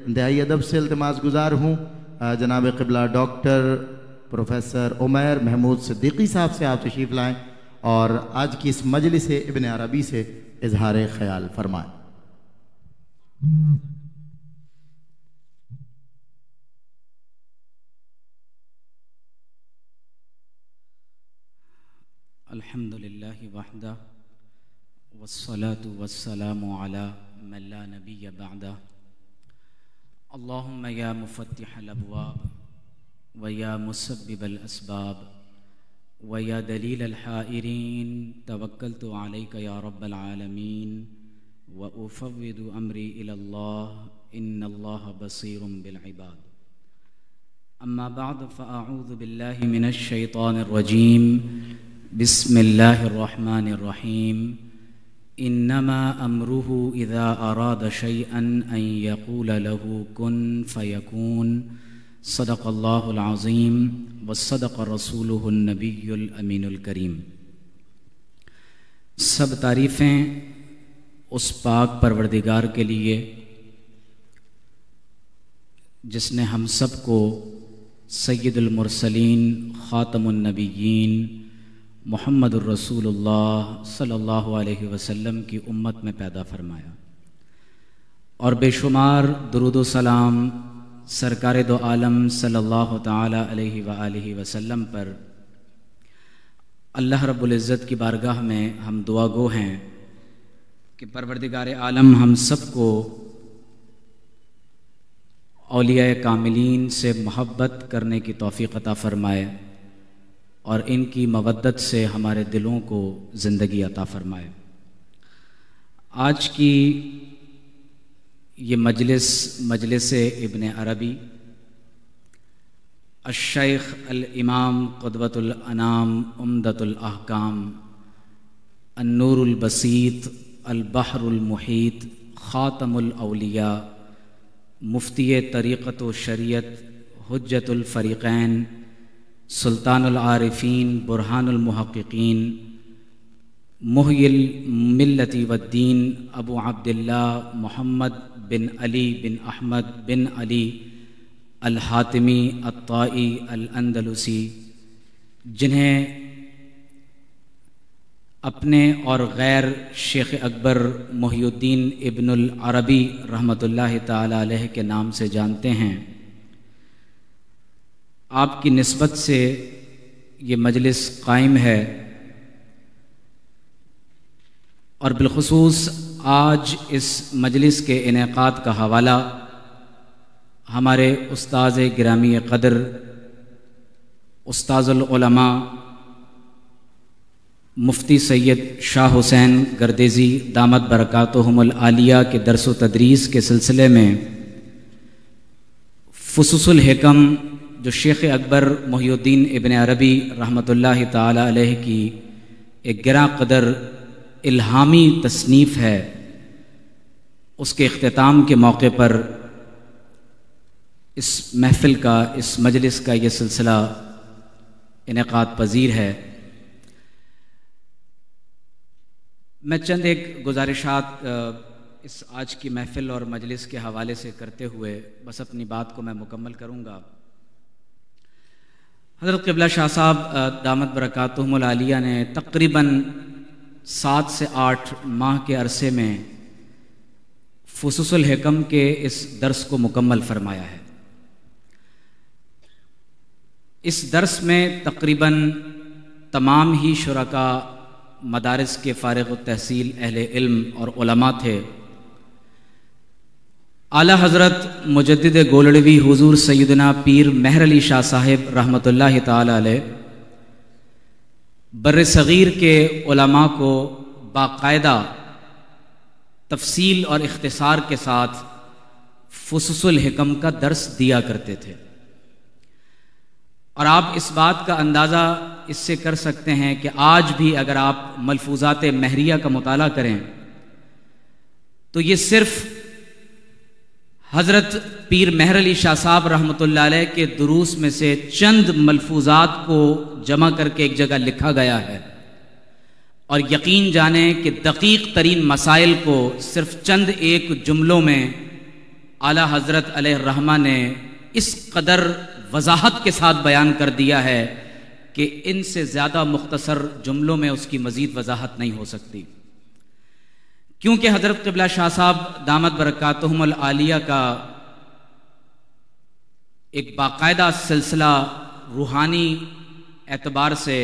انتہائی ادب سے التماس گزار ہوں جناب قبلہ ڈاکٹر پروفیسر عمیر محمود صدیقی صاحب سے آپ تشریف لائیں اور آج کی اس مجلس ابن عربی سے اظہار خیال فرمائیں۔ الحمدللہ وحدہ والصلاة والسلام علی من لا نبی بعدہ اللہم یا مفتح الابواب ویا مسبب الاسباب ویا دلیل الحائرین توکلت علیک یا رب العالمین وافوض امری الی اللہ ان اللہ بصیر بالعباد اما بعد فاعوذ باللہ من الشیطان الرجیم بسم اللہ الرحمن الرحیم انما امره اذا اراد شیئا ان یقول له کن فیکون صدق اللہ العظیم وصدق رسولہ النبی الامین الکریم۔ سب تعریفیں اس پاک پروردگار کے لیے جس نے ہم سب کو سید المرسلین خاتم النبیین محمد الرسول اللہ صلی اللہ علیہ وسلم کی امت میں پیدا فرمایا اور بے شمار درود و سلام سرکار دو عالم صلی اللہ تعالی علیہ وآلہ وسلم پر اللہ رب العزت کی بارگاہ میں ہم دعا گو ہیں کہ پروردگار عالم ہم سب کو اولیاء کاملین سے محبت کرنے کی توفیق عطا فرمائے اور ان کی مودت سے ہمارے دلوں کو زندگی عطا فرمائے۔ آج کی یہ مجلس ابن عربی الشیخ الامام قدوۃ الانام عمدۃ الاحکام النور البسیط البحر المحیط خاتم الاولیاء مفتی طریقت و شریعت حجت الفریقین سلطان العارفین برہان المحققین محی الملت والدین ابو عبداللہ محمد بن علی بن احمد بن علی الحاتمی الطائی الاندلسی، جنہیں اپنے اور غیر شیخ اکبر محی الدین ابن العربی رحمۃ اللہ تعالی علیہ کے نام سے جانتے ہیں، آپ کی نسبت سے یہ مجلس قائم ہے اور بالخصوص آج اس مجلس کے انعقاد کا حوالہ ہمارے استاذ گرامی قدر استاذ العلماء مفتی سید شاہ حسین گردیزی دامت برکاتہم العالیہ کے درس و تدریس کے سلسلے میں فصوص الحکم جو شیخ اکبر محی الدین ابن عربی رحمۃ اللہ تعالی علیہ کی ایک گراں قدر الہامی تصنیف ہے، اس کے اختتام کے موقع پر اس محفل کا اس مجلس کا یہ سلسلہ انعقاد پذیر ہے۔ میں چند ایک گزارشات اس آج کی محفل اور مجلس کے حوالے سے کرتے ہوئے بس اپنی بات کو میں مکمل کروں گا۔ حضرت قبلہ شاہ صاحب دامت برکاتہم العالیہ نے تقریباً 7 سے 8 ماہ کے عرصے میں فصوص الحکم کے اس درس کو مکمل فرمایا ہے۔ اس درس میں تقریباً تمام ہی شرکاء مدارس کے فارغ التحصیل اہل علم اور علماء تھے۔ اعلیٰ حضرت مجدد گولڑوی حضور سیدنا پیر مہر علی شاہ صاحب رحمۃ اللہ تعالی علیہ بر صغیر کے علماء کو باقاعدہ تفصیل اور اختصار کے ساتھ فصوص الحکم کا درس دیا کرتے تھے، اور آپ اس بات کا اندازہ اس سے کر سکتے ہیں کہ آج بھی اگر آپ ملفوظات مہریہ کا مطالعہ کریں تو یہ صرف حضرت پیر مہر علی شاہ صاحب رحمۃ اللہ علیہ کے دروس میں سے چند ملفوظات کو جمع کر کے ایک جگہ لکھا گیا ہے، اور یقین جانیں کہ دقیق ترین مسائل کو صرف چند ایک جملوں میں اعلیٰ حضرت علیہ الرحمہ نے اس قدر وضاحت کے ساتھ بیان کر دیا ہے کہ ان سے زیادہ مختصر جملوں میں اس کی مزید وضاحت نہیں ہو سکتی، کیونکہ حضرت قبلہ شاہ صاحب دامت برکاتہم العالیہ کا ایک باقاعدہ سلسلہ روحانی اعتبار سے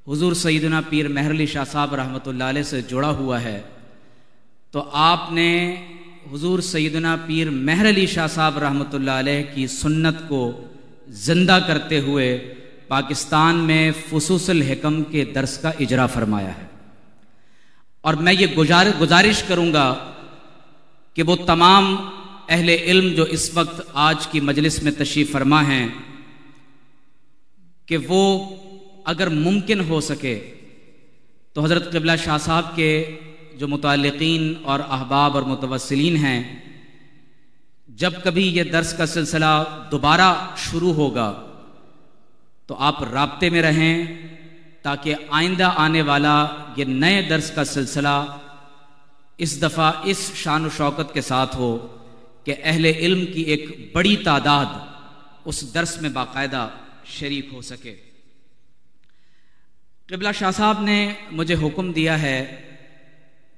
حضور سیدنا پیر مہر علی شاہ صاحب رحمۃ اللہ علیہ سے جڑا ہوا ہے، تو آپ نے حضور سیدنا پیر مہر علی شاہ صاحب رحمۃ اللہ علیہ کی سنت کو زندہ کرتے ہوئے پاکستان میں فصوص الحکم کے درس کا اجرا فرمایا ہے۔ اور میں یہ گزارش کروں گا کہ وہ تمام اہل علم جو اس وقت آج کی مجلس میں تشریف فرما ہیں کہ وہ اگر ممکن ہو سکے تو حضرت قبلہ شاہ صاحب کے جو متعلقین اور احباب اور متوسلین ہیں، جب کبھی یہ درس کا سلسلہ دوبارہ شروع ہوگا تو آپ رابطے میں رہیں تاکہ آئندہ آنے والا یہ نئے درس کا سلسلہ اس دفعہ اس شان و شوکت کے ساتھ ہو کہ اہل علم کی ایک بڑی تعداد اس درس میں باقاعدہ شریک ہو سکے۔ قبلہ شاہ صاحب نے مجھے حکم دیا ہے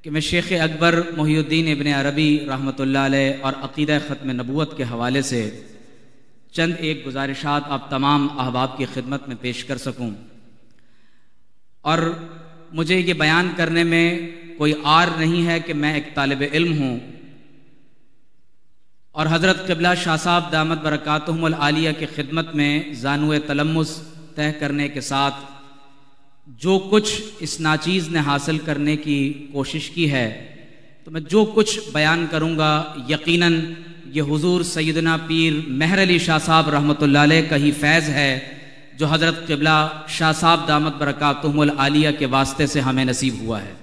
کہ میں شیخ اکبر محی الدین ابن عربی رحمۃ اللہ علیہ اور عقیدہ ختم نبوت کے حوالے سے چند ایک گزارشات آپ تمام احباب کی خدمت میں پیش کر سکوں، اور مجھے یہ بیان کرنے میں کوئی عار نہیں ہے کہ میں ایک طالب علم ہوں اور حضرت قبلہ شاہ صاحب دامت برکاتہم العالیہ کی خدمت میں زانو تلمس طے کرنے کے ساتھ جو کچھ اس ناچیز نے حاصل کرنے کی کوشش کی ہے، تو میں جو کچھ بیان کروں گا یقیناً یہ حضور سیدنا پیر مہر علی شاہ صاحب رحمۃ اللہ علیہ کا ہی فیض ہے جو حضرت قبلہ شاہ صاحب دامت برکاتہم العالیہ کے واسطے سے ہمیں نصیب ہوا ہے۔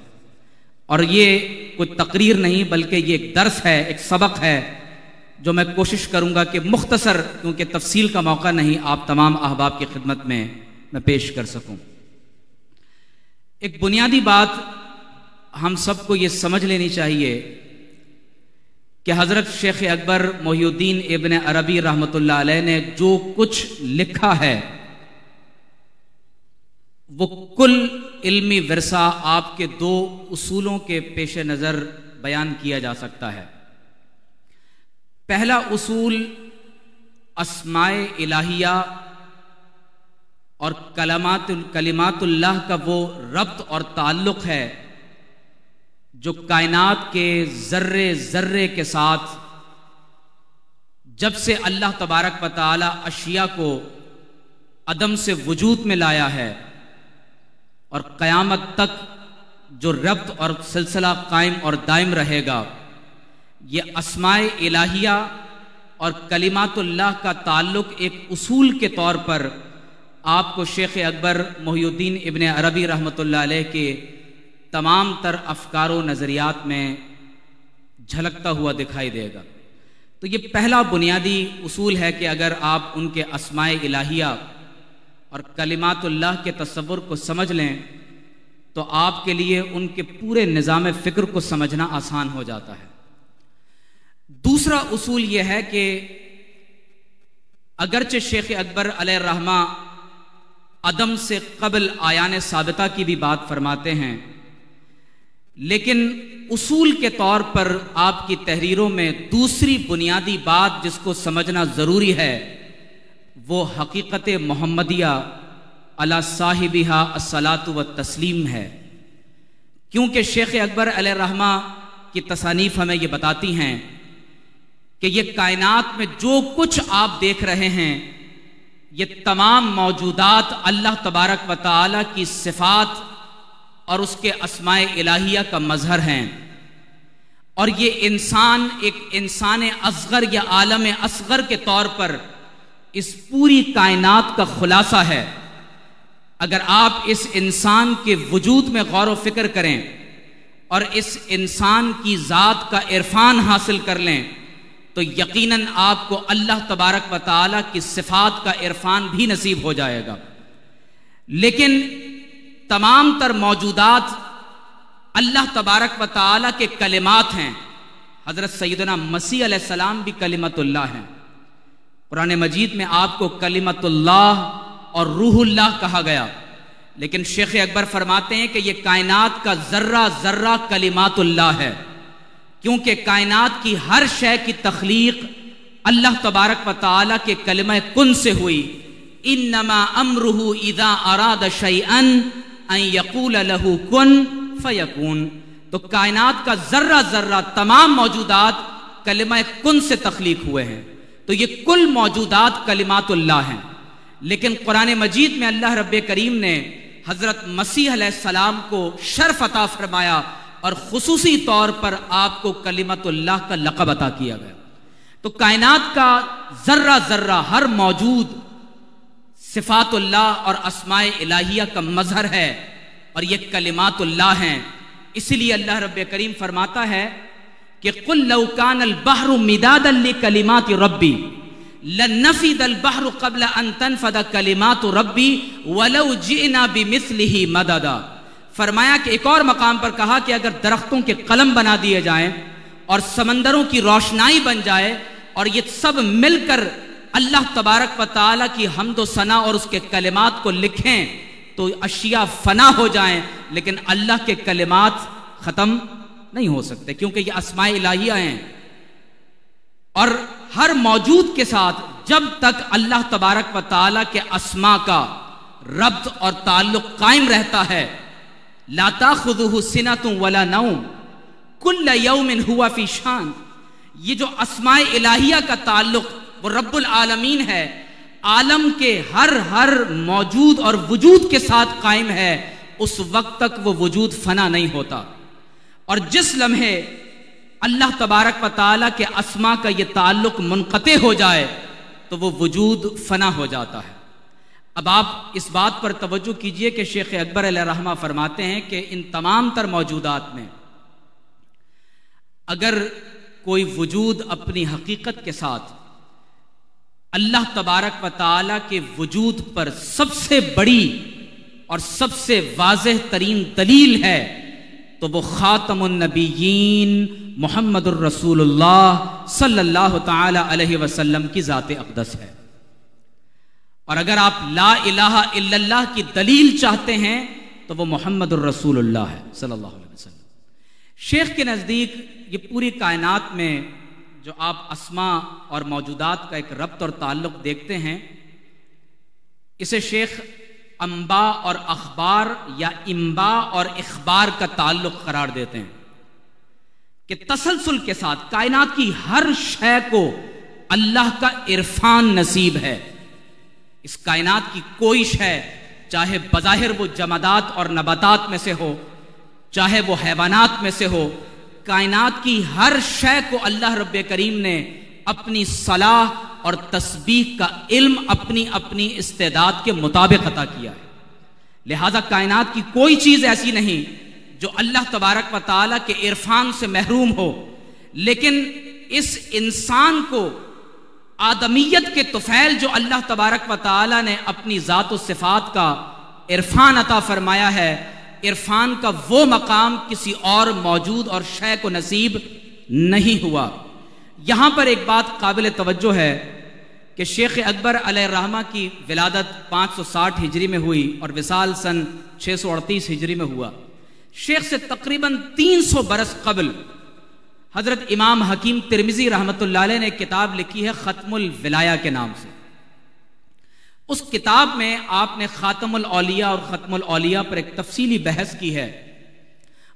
اور یہ کوئی تقریر نہیں بلکہ یہ ایک درس ہے، ایک سبق ہے جو میں کوشش کروں گا کہ مختصر، کیونکہ تفصیل کا موقع نہیں، آپ تمام احباب کی خدمت میں پیش کر سکوں۔ ایک بنیادی بات ہم سب کو یہ سمجھ لینی چاہیے کہ حضرت شیخ اکبر محی الدین ابن عربی رحمۃ اللہ علیہ نے جو کچھ لکھا ہے وہ کل علمی ورثہ آپ کے دو اصولوں کے پیش نظر بیان کیا جا سکتا ہے۔ پہلا اصول اسماء الہیہ اور کلمات اللہ کا وہ ربط اور تعلق ہے جو کائنات کے ذرے ذرے کے ساتھ جب سے اللہ تبارک و تعالی اشیاء کو عدم سے وجود میں لایا ہے اور قیامت تک جو ربط اور سلسلہ قائم اور دائم رہے گا، یہ اسماء الہیہ اور کلمات اللہ کا تعلق ایک اصول کے طور پر آپ کو شیخ اکبر محی الدین ابن عربی رحمۃ اللہ علیہ کے تمام تر افکار و نظریات میں جھلکتا ہوا دکھائی دے گا۔ تو یہ پہلا بنیادی اصول ہے کہ اگر آپ ان کے اسماء الہیہ اور کلمات اللہ کے تصور کو سمجھ لیں تو آپ کے لیے ان کے پورے نظام فکر کو سمجھنا آسان ہو جاتا ہے۔ دوسرا اصول یہ ہے کہ اگرچہ شیخ اکبر علیہ الرحمہ عدم سے قبل آیان ثابتہ کی بھی بات فرماتے ہیں، لیکن اصول کے طور پر آپ کی تحریروں میں دوسری بنیادی بات جس کو سمجھنا ضروری ہے وہ حقیقت محمدیہ علی صاحبہا الصلاۃ والتسلیم ہے، کیونکہ شیخ اکبر علیہ الرحمہ کی تصانیف ہمیں یہ بتاتی ہیں کہ یہ کائنات میں جو کچھ آپ دیکھ رہے ہیں یہ تمام موجودات اللہ تبارک و تعالی کی صفات اور اس کے اسماء الہیہ کا مظہر ہیں، اور یہ انسان ایک انسان اصغر یا عالم اصغر کے طور پر اس پوری کائنات کا خلاصہ ہے۔ اگر آپ اس انسان کے وجود میں غور و فکر کریں اور اس انسان کی ذات کا عرفان حاصل کر لیں تو یقیناً آپ کو اللہ تبارک و تعالی کی صفات کا عرفان بھی نصیب ہو جائے گا۔ لیکن تمام تر موجودات اللہ تبارک و تعالی کے کلمات ہیں۔ حضرت سیدنا مسیح علیہ السلام بھی کلمت اللہ ہیں. قرآن مجید میں آپ کو کلمت اللہ اور روح اللہ کہا گیا، لیکن شیخ اکبر فرماتے ہیں کہ یہ کائنات کا ذرہ ذرہ کلمات اللہ ہے، کیونکہ کائنات کی ہر شے کی تخلیق اللہ تبارک و تعالی کے کلمہ کن سے ہوئی. انما امرہ اذا اراد شیئا ان یقول لہ کن فیکون. تو کائنات کا ذرہ ذرہ تمام موجودات کلمہ کن سے تخلیق ہوئے ہیں. تو یہ کل موجودات کلمات اللہ ہیں، لیکن قرآن مجید میں اللہ رب کریم نے حضرت مسیح علیہ السلام کو شرف عطا فرمایا اور خصوصی طور پر آپ کو کلمت اللہ کا لقب عطا کیا گیا. تو کائنات کا ذرہ ذرہ ہر موجود صفات اللہ اور اسماء الہیہ کا مظہر ہے، اور یہ کلمات اللہ ہیں. اسی لیے اللہ رب کریم فرماتا ہے کہ قل لو کان البحر مدادا لکلمات ربی لنفد البحر قبل ان تنفد کلمات ربی ولو جئنا بمثلہ مددا. فرمایا کہ ایک اور مقام پر کہا کہ اگر درختوں کے قلم بنا دیے جائیں اور سمندروں کی روشنائی بن جائے اور یہ سب مل کر اللہ تبارک و تعالی کی حمد و ثنا اور اس کے کلمات کو لکھیں تو اشیاء فنا ہو جائیں، لیکن اللہ کے کلمات ختم نہیں ہو سکتے، کیونکہ یہ اسماء الہیہ ہیں. اور ہر موجود کے ساتھ جب تک اللہ تبارک و تعالی کے اسماء کا ربط اور تعلق قائم رہتا ہے، لا تاخذہ سنۃ ولا نوم کل یوم ہوا فی شان. یہ جو اسماء الہیہ کا تعلق وہ رب العالمین ہے، عالم کے ہر موجود اور وجود کے ساتھ قائم ہے، اس وقت تک وہ وجود فنا نہیں ہوتا. اور جس لمحے اللہ تبارک و تعالی کے اسماء کا یہ تعلق منقطع ہو جائے تو وہ وجود فنا ہو جاتا ہے. اب آپ اس بات پر توجہ کیجئے کہ شیخ اکبر علیہ رحمہ فرماتے ہیں کہ ان تمام تر موجودات میں اگر کوئی وجود اپنی حقیقت کے ساتھ اللہ تبارک و تعالی کے وجود پر سب سے بڑی اور سب سے واضح ترین دلیل ہے تو وہ خاتم النبیین محمد الرسول اللہ صلی اللہ تعالی علیہ وسلم کی ذات اقدس ہے. اور اگر آپ لا الہ الا اللہ کی دلیل چاہتے ہیں تو وہ محمد الرسول اللہ ہے صلی اللہ علیہ وسلم. شیخ کے نزدیک یہ پوری کائنات میں جو آپ اسماء اور موجودات کا ایک ربط اور تعلق دیکھتے ہیں، اسے شیخ انبا اور اخبار یا انبا اور اخبار کا تعلق قرار دیتے ہیں کہ تسلسل کے ساتھ کائنات کی ہر شے کو اللہ کا عرفان نصیب ہے. اس کائنات کی کوئی شے چاہے بظاہر وہ جمادات اور نباتات میں سے ہو، چاہے وہ حیوانات میں سے ہو، کائنات کی ہر شے کو اللہ رب کریم نے اپنی صلاح اور تسبیح کا علم اپنی اپنی استعداد کے مطابق عطا کیا ہے. لہذا کائنات کی کوئی چیز ایسی نہیں جو اللہ تبارک و تعالی کے عرفان سے محروم ہو. لیکن اس انسان کو آدمیت کے طفیل جو اللہ تبارک و تعالی نے اپنی ذات و صفات کا عرفان عطا فرمایا ہے، عرفان کا وہ مقام کسی اور موجود اور شے کو نصیب نہیں ہوا. یہاں پر ایک بات قابل توجہ ہے کہ شیخ اکبر علیہ الرحمہ کی ولادت 560 ہجری میں ہوئی اور وصال سن 638 ہجری میں ہوا. شیخ سے تقریباً 300 برس قبل حضرت امام حکیم ترمذی رحمۃ اللہ علیہ نے ایک کتاب لکھی ہے ختم الولایہ کے نام سے. اس کتاب میں آپ نے خاتم الاولیاء اور ختم الاولیاء پر ایک تفصیلی بحث کی ہے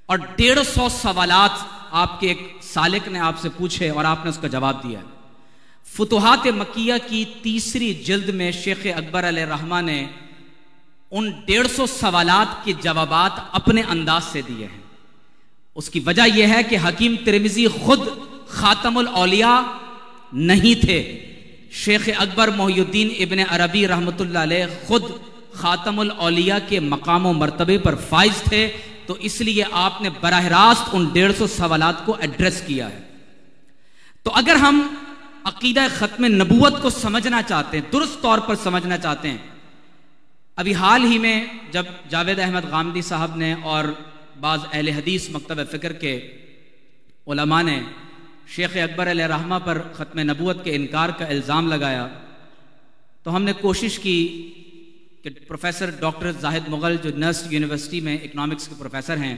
اور 150 سوالات آپ کے ایک سالک نے آپ سے پوچھے اور آپ نے اس کا جواب دیا ہے. فتوحات مکیہ کی 3 جلد میں شیخ اکبر علیہ الرحمہ نے ان 150 سوالات کے جوابات اپنے انداز سے دیے ہیں. اس کی وجہ یہ ہے کہ حکیم ترمذی خود خاتم الاولیاء نہیں تھے. شیخ اکبر محی الدین ابن عربی رحمۃ اللہ علیہ خود خاتم الاولیاء کے مقام و مرتبے پر فائز تھے، تو اس لیے آپ نے براہ راست ان 150 سوالات کو ایڈریس کیا ہے. تو اگر ہم عقیدہ ختم نبوت کو سمجھنا چاہتے ہیں، درست طور پر سمجھنا چاہتے ہیں، ابھی حال ہی میں جب جاوید احمد غامدی صاحب نے اور بعض اہل حدیث مکتب فکر کے علماء نے شیخ اکبر علیہ رحمہ پر ختم نبوت کے انکار کا الزام لگایا تو ہم نے کوشش کی کہ پروفیسر ڈاکٹر زاہد مغل جو نرس یونیورسٹی میں اکنامکس کے پروفیسر ہیں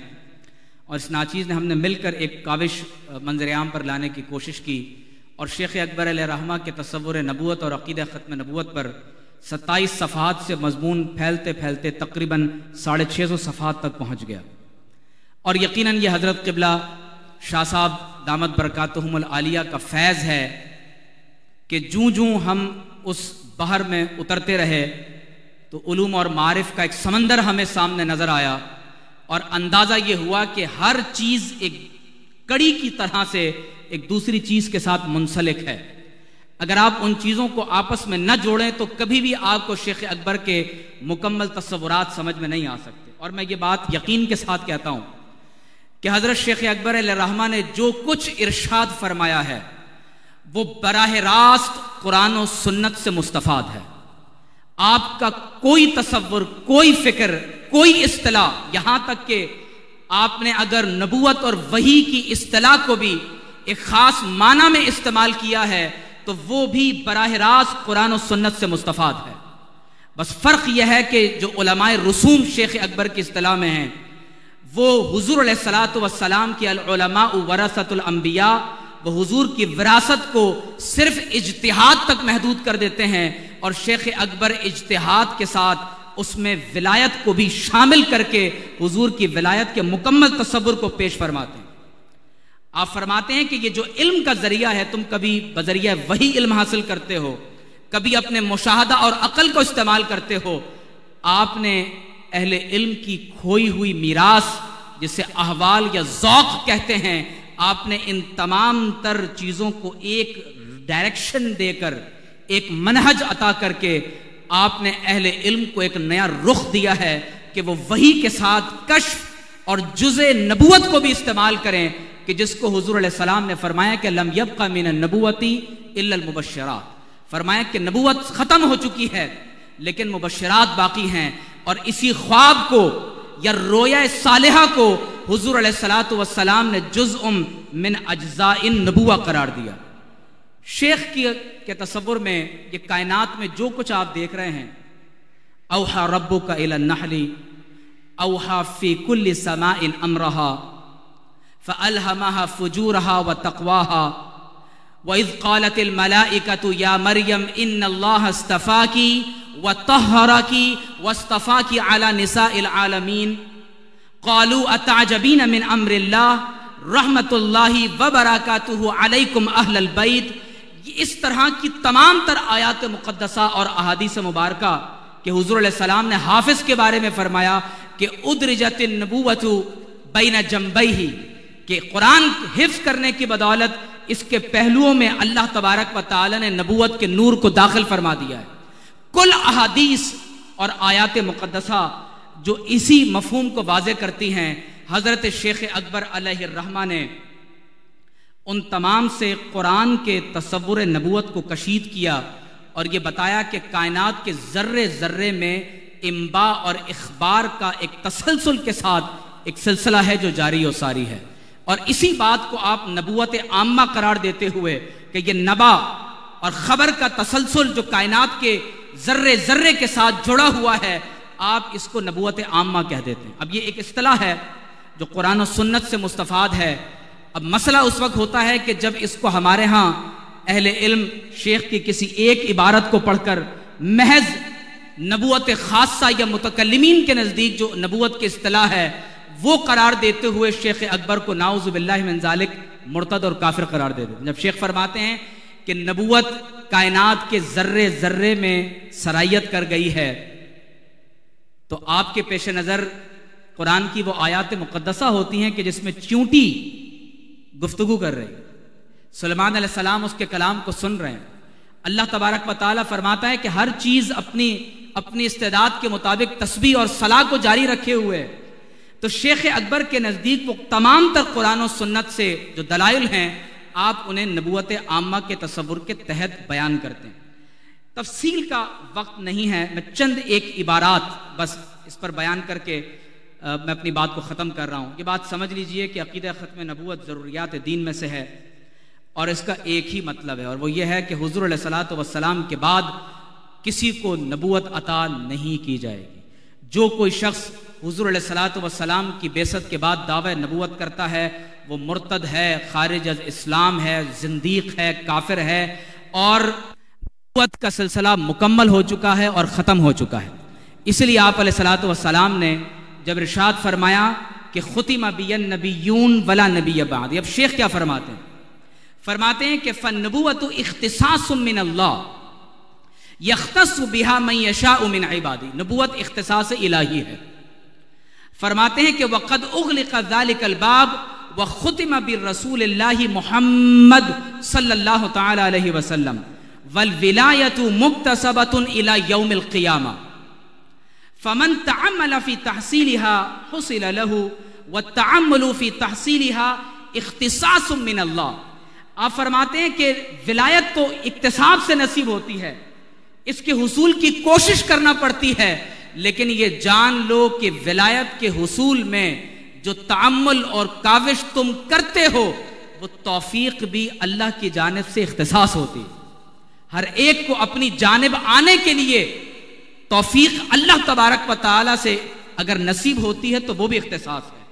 اور اس ناچیز نے ہم نے مل کر ایک کاوش منظر عام پر لانے کی کوشش کی اور شیخ اکبر علیہ رحمہ کے تصور نبوت اور عقیدہ ختم نبوت پر 27 صفحات سے مضمون پھیلتے پھیلتے تقریباً 650 صفحات تک پہنچ گیا. اور یقیناً یہ حضرت قبلہ شاہ صاحب دامت برکاتہم العالیہ کا فیض ہے کہ جوں جوں ہم اس بحر میں اترتے رہے تو علوم اور معارف کا ایک سمندر ہمیں سامنے نظر آیا اور اندازہ یہ ہوا کہ ہر چیز ایک کڑی کی طرح سے ایک دوسری چیز کے ساتھ منسلک ہے. اگر آپ ان چیزوں کو آپس میں نہ جوڑیں تو کبھی بھی آپ کو شیخ اکبر کے مکمل تصورات سمجھ میں نہیں آ سکتے. اور میں یہ بات یقین کے ساتھ کہتا ہوں کہ حضرت شیخ اکبر علیہ رحمہ نے جو کچھ ارشاد فرمایا ہے وہ براہ راست قرآن و سنت سے مستفاد ہے. آپ کا کوئی تصور، کوئی فکر، کوئی اصطلاح، یہاں تک کہ آپ نے اگر نبوت اور وحی کی اصطلاح کو بھی ایک خاص معنی میں استعمال کیا ہے تو وہ بھی براہ راست قرآن و سنت سے مستفاد ہے. بس فرق یہ ہے کہ جو علماء رسوم شیخ اکبر کی اصطلاح میں ہیں وہ حضور علیہ الصلاۃ والسلام کی العلماء ورثۃ الانبیاء، وہ حضور کی وراثت کو صرف اجتہاد تک محدود کر دیتے ہیں اور شیخ اکبر اجتہاد کے ساتھ اس میں ولایت کو بھی شامل کر کے حضور کی ولایت کے مکمل تصور کو پیش فرماتے ہیں. آپ فرماتے ہیں کہ یہ جو علم کا ذریعہ ہے، تم کبھی بذریعہ وحی علم حاصل کرتے ہو، کبھی اپنے مشاہدہ اور عقل کو استعمال کرتے ہو. آپ نے اہل علم کی کھوئی ہوئی میراث جسے احوال یا ذوق کہتے ہیں، آپ نے ان تمام تر چیزوں کو ایک ڈائریکشن دے کر، ایک منہج عطا کر کے آپ نے اہل علم کو ایک نیا رخ دیا ہے کہ وہ وحی کے ساتھ کشف اور جزء نبوت کو بھی استعمال کریں، کہ جس کو حضور علیہ السلام نے فرمایا کہ لم یبق من النبوتی الا المبشرات، فرمایا کہ نبوت ختم ہو چکی ہے لیکن مبشرات باقی ہیں. اور اسی خواب کو یا رویا صالحہ کو حضور علیہ الصلاۃ والسلام نے جزء من اجزاء النبوہ قرار دیا. شیخ کے تصور میں یہ کائنات میں جو کچھ آپ دیکھ رہے ہیں، اوحى ربک الی النحل اوحى فی کل سماء امرها فألهمها فجورها وتقواها وإذ قالت الملائكة يا مريم إن الله اصطفاك وطهرك واصطفاك على نساء العالمين قالوا أتعجبين من أمر الله رحمة الله وبركاته عليكم أهل البيت. اس طرح کی تمام تر آیات مقدسہ اور احادیث مبارکہ کہ حضور علیہ السلام نے حافظ کے بارے میں فرمایا کہ ادرجت النبوۃ بین جنبیہ، کہ قرآن حفظ کرنے کی بدولت اس کے پہلوؤں میں اللہ تبارک و تعالی نے نبوت کے نور کو داخل فرما دیا ہے. کل احادیث اور آیات مقدسہ جو اسی مفہوم کو واضح کرتی ہیں، حضرت شیخ اکبر علیہ الرحمہ نے ان تمام سے قرآن کے تصور نبوت کو کشید کیا اور یہ بتایا کہ کائنات کے ذرے ذرے میں انباء اور اخبار کا ایک تسلسل کے ساتھ ایک سلسلہ ہے جو جاری و ساری ہے. اور اسی بات کو آپ نبوت عامہ قرار دیتے ہوئے کہ یہ نبا اور خبر کا تسلسل جو کائنات کے ذرے ذرے کے ساتھ جڑا ہوا ہے، آپ اس کو نبوت عامہ کہہ دیتے ہیں. اب یہ ایک اصطلاح ہے جو قرآن و سنت سے مستفاد ہے. اب مسئلہ اس وقت ہوتا ہے کہ جب اس کو ہمارے ہاں اہل علم شیخ کی کسی ایک عبارت کو پڑھ کر محض نبوت خاصہ یا متکلمین کے نزدیک جو نبوت کی اصطلاح ہے وہ قرار دیتے ہوئے شیخ اکبر کو نعوذ باللہ من ذالک مرتد اور کافر قرار دے دیتے. جب شیخ فرماتے ہیں کہ نبوت کائنات کے ذرے ذرے میں سرایت کر گئی ہے تو آپ کے پیش نظر قرآن کی وہ آیات مقدسہ ہوتی ہیں کہ جس میں چونٹی گفتگو کر رہی، سلیمان علیہ السلام اس کے کلام کو سن رہے ہیں. اللہ تبارک و تعالیٰ فرماتا ہے کہ ہر چیز اپنی استعداد کے مطابق تسبیح اور صلاح کو جاری رکھے ہوئے. تو شیخ اکبر کے نزدیک وہ تمام تر قرآن و سنت سے جو دلائل ہیں آپ انہیں نبوت عامہ کے تصور کے تحت بیان کرتے ہیں. تفصیل کا وقت نہیں ہے، میں چند ایک عبارات بس اس پر بیان کر کے میں اپنی بات کو ختم کر رہا ہوں. یہ بات سمجھ لیجئے کہ عقیدہ ختم نبوت ضروریات دین میں سے ہے. اور اس کا ایک ہی مطلب ہے، اور وہ یہ ہے کہ حضور علیہ الصلوۃ والسلام کے بعد کسی کو نبوت عطا نہیں کی جائے گی۔ جو کوئی شخص حضور علیہ الصلوۃ والسلام کی بعثت کے بعد دعوی نبوت کرتا ہے وہ مرتد ہے، خارج از اسلام ہے، زندیق ہے، کافر ہے، اور نبوت کا سلسلہ مکمل ہو چکا ہے اور ختم ہو چکا ہے۔ اس لیے آپ علیہ الصلوۃ والسلام نے جب ارشاد فرمایا کہ ختم بی النبیون ولا نبی بعد، اب شیخ کیا فرماتے ہیں؟ فرماتے ہیں کہ فالنبوۃ اختصاص من اللہ یختص بها من یشاء من عبادی، نبوت اختصاص الہی ہے۔ فرماتے ہیں کہ وقد اغلق ذلك الباب وختم بالرسول اللہ محمد صلی اللہ تعالی علیہ وسلم والولایۃ مکتسبۃ الی یوم القیامہ فمن تعمل فی تحصیلها حصل له والتعمل فی تحصیلها اختصاص من اللہ۔ آپ فرماتے ہیں کہ ولایت تو اکتساب سے نصیب ہوتی ہے، اس کے حصول کی کوشش کرنا پڑتی ہے، لیکن یہ جان لو کہ ولایت کے حصول میں جو تعمل اور کاوش تم کرتے ہو وہ توفیق بھی اللہ کی جانب سے اختصاص ہوتی ہے۔ ہر ایک کو اپنی جانب آنے کے لیے توفیق اللہ تبارک و تعالی سے اگر نصیب ہوتی ہے تو وہ بھی اختصاص ہے۔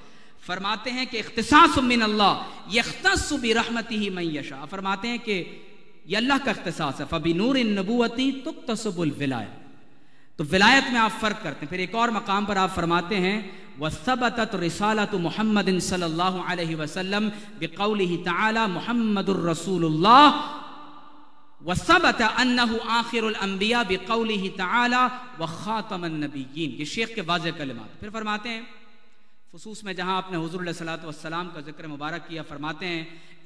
فرماتے ہیں کہ اختصاص من اللہ یختص برحمتہ من یشاء، فرماتے ہیں کہ یہ اللہ کا اختصاص ہے۔ فبنور النبوۃ تکتسب الولایہ، تو ولایت میں آپ فرق کرتے ہیں۔ پھر ایک اور مقام پر آپ فرماتے ہیں وثبتت رسالۃ محمد صلی اللہ علیہ وسلم بقولہ تعالی محمد الرسول اللہ وثبت انہ آخر الانبیاء بقولہ تعالی وخاتم النبیین، یہ شیخ کے واضح کلمات۔ پھر فرماتے ہیں خصوص میں جہاں آپ نے حضور علیہ الصلوۃ والسلام کا ذکر مبارک کیا، فرماتے ہیں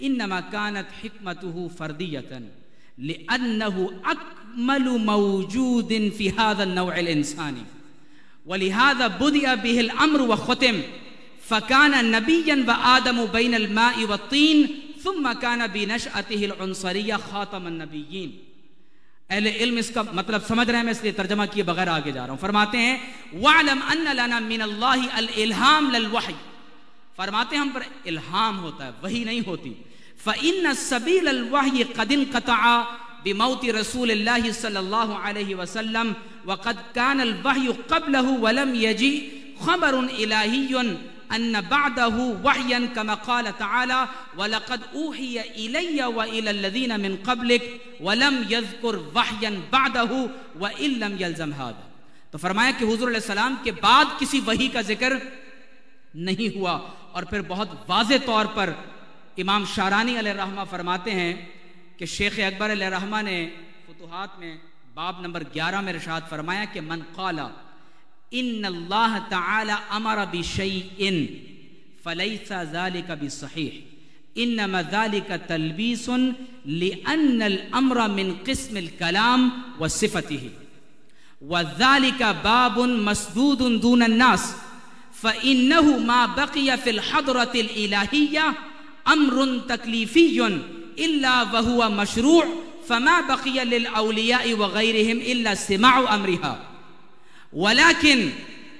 انما كانت حکمته فردیۃ لانه اکمل موجود في هذا النوع الانسانی ولهذا بدأ به الامر وختم فكان نبيا وآدم بين الماء والطين ثم كان بنشأته العنصریہ خاتم النبیین۔ اہل علم اس کا مطلب سمجھ رہے ہیں، میں اس لیے ترجمہ کیے بغیر آگے جا رہا ہوں۔ فرماتے ہیں وَاعْلَمْ أَنَّ لَنَا مِنَ اللَّهِ الْإِلْهَامَ لِلْوَحْيِ، فرماتے ہیں ہم پر الہام ہوتا ہے، وحی نہیں ہوتی۔ فَإِنَّ السَّبِيلَ الْوَحْيِ قَدْ انْقَطَعَ بِمَوْتِ رسول اللہ صلی اللہ علیہ وسلم وقد كان الوحی قبلہ ولم يجئ خبر الہی ان بعدہ وحیا كما قال تعالی وَلَقَدْ أُوحِيَ إِلَيَّ وَإِلَى الَّذِينَ مِن قَبْلِكَ وَلَمْ يَذْكُرْ وَحْيًا بَعْدَهُ وَإِن لَمْ يَلْزَمْ هَذَا، تو فرمایا کہ حضور علیہ السلام کے بعد کسی وحی کا ذکر نہیں ہوا۔ اور پھر بہت واضح طور پر امام شارانی علیہ الرحمہ فرماتے ہیں کہ شیخ اکبر علیہ الرحمہ نے فتوحات میں باب نمبر 11 میں ارشاد فرمایا کہ من قال ان اللہ تعالی امر بشیء فلیس ذلك بصحیح انما ذلك تلبیس لان الامر من قسم الکلام وصفته وذلك باب مسدود دون الناس فإنه ما بقي في الحضرة الإلهية أمر تكليفي إلا وهو مشروع فما بقي للأولياء وغيرهم إلا استماع أمرها ولكن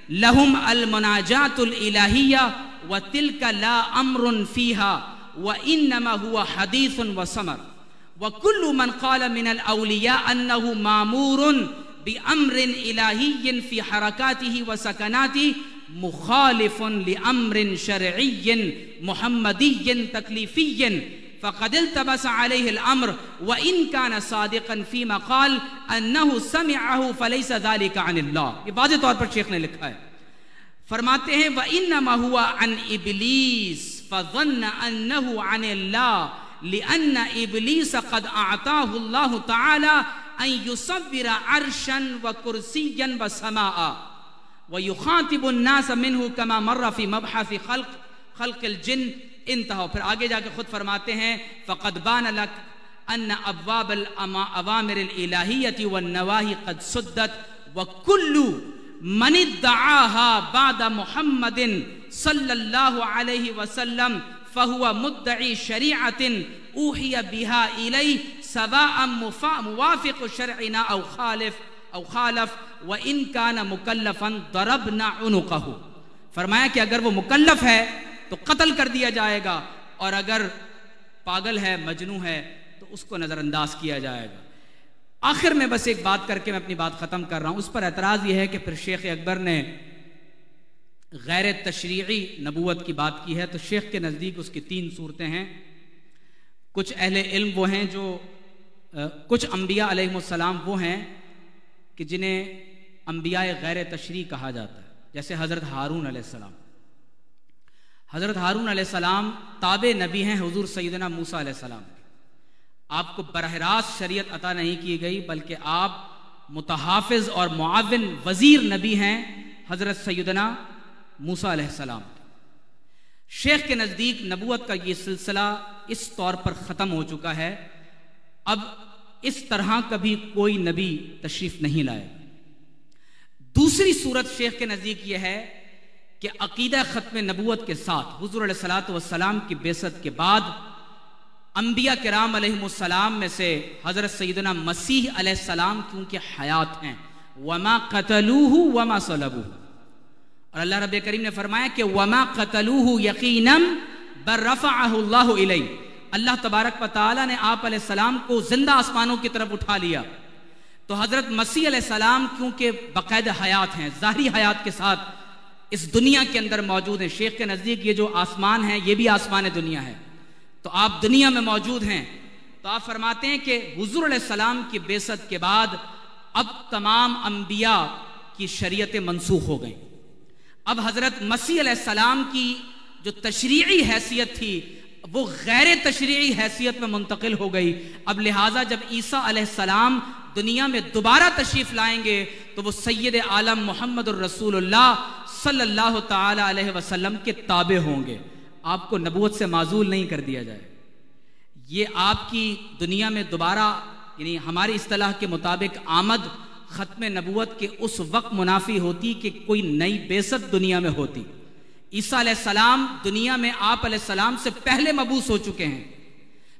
لهم المناجاة الإلهية وتلك لا أمر فيها وإنما هو حديث وسمر وكل من قال من الأولياء أنه مامور بأمر إلهي في حركاته وسكناته مخالف لأمر شرعي محمدي تكليفي فقد التبس عليه الأمر وإن كان صادقا فيما قال أنه سمعه فليس ذلك عن الله۔ یہ واضح طور پر شیخ نے لکھا ہے، فرماتے ہیں وإنما هو عن إبليس فظن أنه عن الله لأن إبليس قد أعطاه الله تعالى أن يصور عرشا وكرسيا وسماء ويخاطب الناس منه كما مر في مبحث خلق الجن انتہا۔ پھر آگے جا کے خود فرماتے ہیں فقد بان لك ان ابواب الاوامر الالہیۃ والنواہی قد سدت وكل من ادعاها بعد محمد صلی اللہ علیہ وسلم فهو مدعی شریعت اوحی بها الیہ سواء موافق شرعنا او خالف وان كان مکلفا ضربنا عنقه۔ فرمایا کہ اگر وہ مکلف ہے تو قتل کر دیا جائے گا، اور اگر پاگل ہے، مجنوں ہے، تو اس کو نظر انداز کیا جائے گا۔ آخر میں بس ایک بات کر کے میں اپنی بات ختم کر رہا ہوں۔ اس پر اعتراض یہ ہے کہ پھر شیخ اکبر نے غیر تشریعی نبوت کی بات کی ہے، تو شیخ کے نزدیک اس کی 3 صورتیں ہیں۔ کچھ اہل علم وہ ہیں جو کچھ انبیاء علیہ السلام وہ ہیں کہ جنہیں انبیاء غیر تشریع کہا جاتا ہے، جیسے حضرت ہارون علیہ السلام۔ حضرت ہارون علیہ السلام تابع نبی ہیں حضور سیدنا موسیٰ علیہ السلام۔ آپ کو براہ راست شریعت عطا نہیں کی گئی، بلکہ آپ متحافظ اور معاون وزیر نبی ہیں حضرت سیدنا موسیٰ علیہ السلام۔ شیخ کے نزدیک نبوت کا یہ سلسلہ اس طور پر ختم ہو چکا ہے، اب اس طرح کبھی کوئی نبی تشریف نہیں لائے۔ دوسری صورت شیخ کے نزدیک یہ ہے کہ عقیدہ ختم نبوت کے ساتھ حضور علیہ الصلوۃ والسلام کی بعثت کے بعد انبیاء کرام علیہ السلام میں سے حضرت سیدنا مسیح علیہ السلام کیونکہ حیات ہیں، وما قتلوہ وما صلبوہ، اور اللہ رب کریم نے فرمایا کہ وما قتلوہ یقیناً بل رفعہ اللہ الیہ، اللہ تبارک و تعالیٰ نے آپ علیہ السلام کو زندہ آسمانوں کی طرف اٹھا لیا۔ تو حضرت مسیح علیہ السلام کیونکہ باقاعدہ حیات ہیں، ظاہری حیات کے ساتھ اس دنیا کے اندر موجود ہیں۔ شیخ کے نزدیک یہ جو آسمان ہے یہ بھی آسمان دنیا ہے، تو آپ دنیا میں موجود ہیں۔ تو آپ فرماتے ہیں کہ حضور علیہ السلام کی بعثت کے بعد اب تمام انبیاء کی شریعتیں منسوخ ہو گئیں۔ اب حضرت مسیح علیہ السلام کی جو تشریعی حیثیت تھی وہ غیر تشریعی حیثیت میں منتقل ہو گئی۔ اب لہٰذا جب عیسیٰ علیہ السلام دنیا میں دوبارہ تشریف لائیں گے تو وہ سید عالم محمد الرسول اللہ صلی اللہ تعالی علیہ وسلم کے تابع ہوں گے، آپ کو نبوت سے معزول نہیں کر دیا جائے۔ یہ آپ کی دنیا میں دوبارہ یعنی ہماری اصطلاح کے مطابق آمد ختم نبوت کے اس وقت منافی ہوتی کہ کوئی نئی بعثت دنیا میں ہوتی۔ عیسیٰ علیہ السلام دنیا میں آپ علیہ السلام سے پہلے مبعوث ہو چکے ہیں،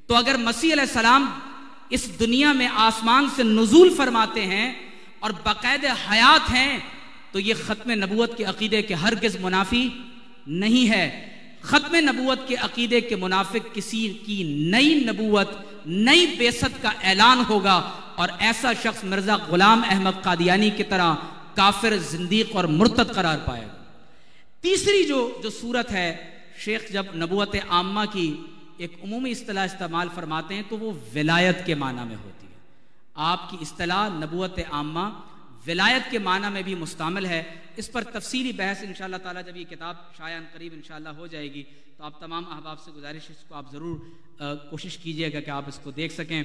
تو اگر مسیح علیہ السلام اس دنیا میں آسمان سے نزول فرماتے ہیں اور باقاعدہ حیات ہیں تو یہ ختم نبوت کے عقیدے کے ہرگز منافی نہیں ہے۔ ختم نبوت کے عقیدے کے منافق کسی کی نئی نبوت، نئی بعثت کا اعلان ہوگا اور ایسا شخص مرزا غلام احمد قادیانی کی طرح کافر، زندیق اور مرتد قرار پائے گا۔ تیسری جو صورت ہے، شیخ جب نبوت عامہ کی ایک عمومی اصطلاح استعمال فرماتے ہیں تو وہ ولایت کے معنی میں ہوتی ہے۔ آپ کی اصطلاح نبوت عامہ ولایت کے معنی میں بھی مستعمل ہے۔ اس پر تفصیلی بحث انشاءاللہ تعالی جب یہ کتاب شائع قریب انشاءاللہ ہو جائے گی تو آپ تمام احباب سے گزارش ہے اس کو آپ ضرور کوشش کیجئے گا کہ آپ اس کو دیکھ سکیں۔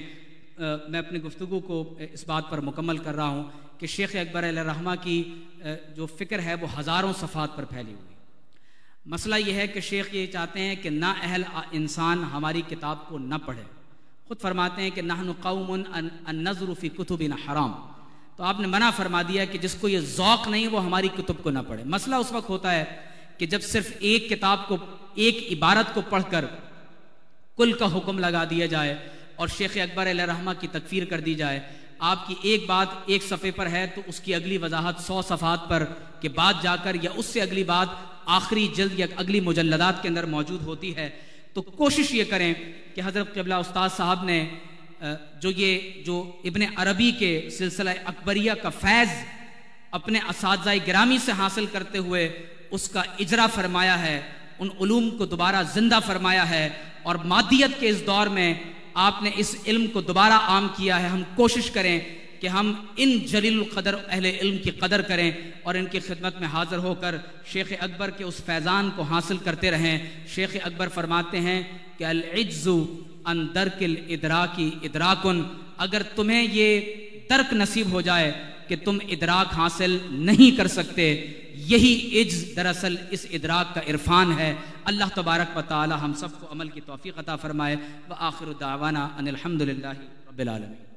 میں اپنی گفتگو کو اس بات پر مکمل کر رہا ہوں کہ شیخ اکبر علیہ الرحمہ کی جو فکر ہے وہ ہزاروں صفحات پر پھیلی ہوئی۔ مسئلہ یہ ہے کہ شیخ یہ چاہتے ہیں کہ نا اہل انسان ہماری کتاب کو نہ پڑھے۔ خود فرماتے ہیں کہ نحن قوم النظر فی کتبنا حرام، تو آپ نے منع فرما دیا کہ جس کو یہ ذوق نہیں وہ ہماری کتب کو نہ پڑھے۔ مسئلہ اس وقت ہوتا ہے کہ جب صرف ایک کتاب کو، ایک عبارت کو پڑھ کر کل کا حکم لگا دیا جائے اور شیخ اکبر علیہ الرحمہ کی تکفیر کر دی جائے۔ آپ کی ایک بات ایک صفحے پر ہے تو اس کی اگلی وضاحت 100 صفحات پر کے بعد جا کر یا اس سے اگلی بات آخری جلد یا اگلی مجلدات کے اندر موجود ہوتی ہے۔ تو کوشش یہ کریں کہ حضرت قبلہ استاد صاحب نے جو ابن عربی کے سلسلہ اکبریہ کا فیض اپنے اساتذہ گرامی سے حاصل کرتے ہوئے اس کا اجرا فرمایا ہے، ان علوم کو دوبارہ زندہ فرمایا ہے، اور مادیت کے اس دور میں آپ نے اس علم کو دوبارہ عام کیا ہے۔ ہم کوشش کریں کہ ہم ان جلیل القدر اہل علم کی قدر کریں اور ان کی خدمت میں حاضر ہو کر شیخ اکبر کے اس فیضان کو حاصل کرتے رہیں۔ شیخ اکبر فرماتے ہیں کہ العجز عن درک الادراک ادراکن، اگر تمہیں یہ درک نصیب ہو جائے کہ تم ادراک حاصل نہیں کر سکتے، یہی عجز دراصل اس ادراک کا عرفان ہے۔ اللہ تبارک و تعالی ہم سب کو عمل کی توفیق عطا فرمائے۔ وآخر دعوانا ان الحمدللہ رب العالمین۔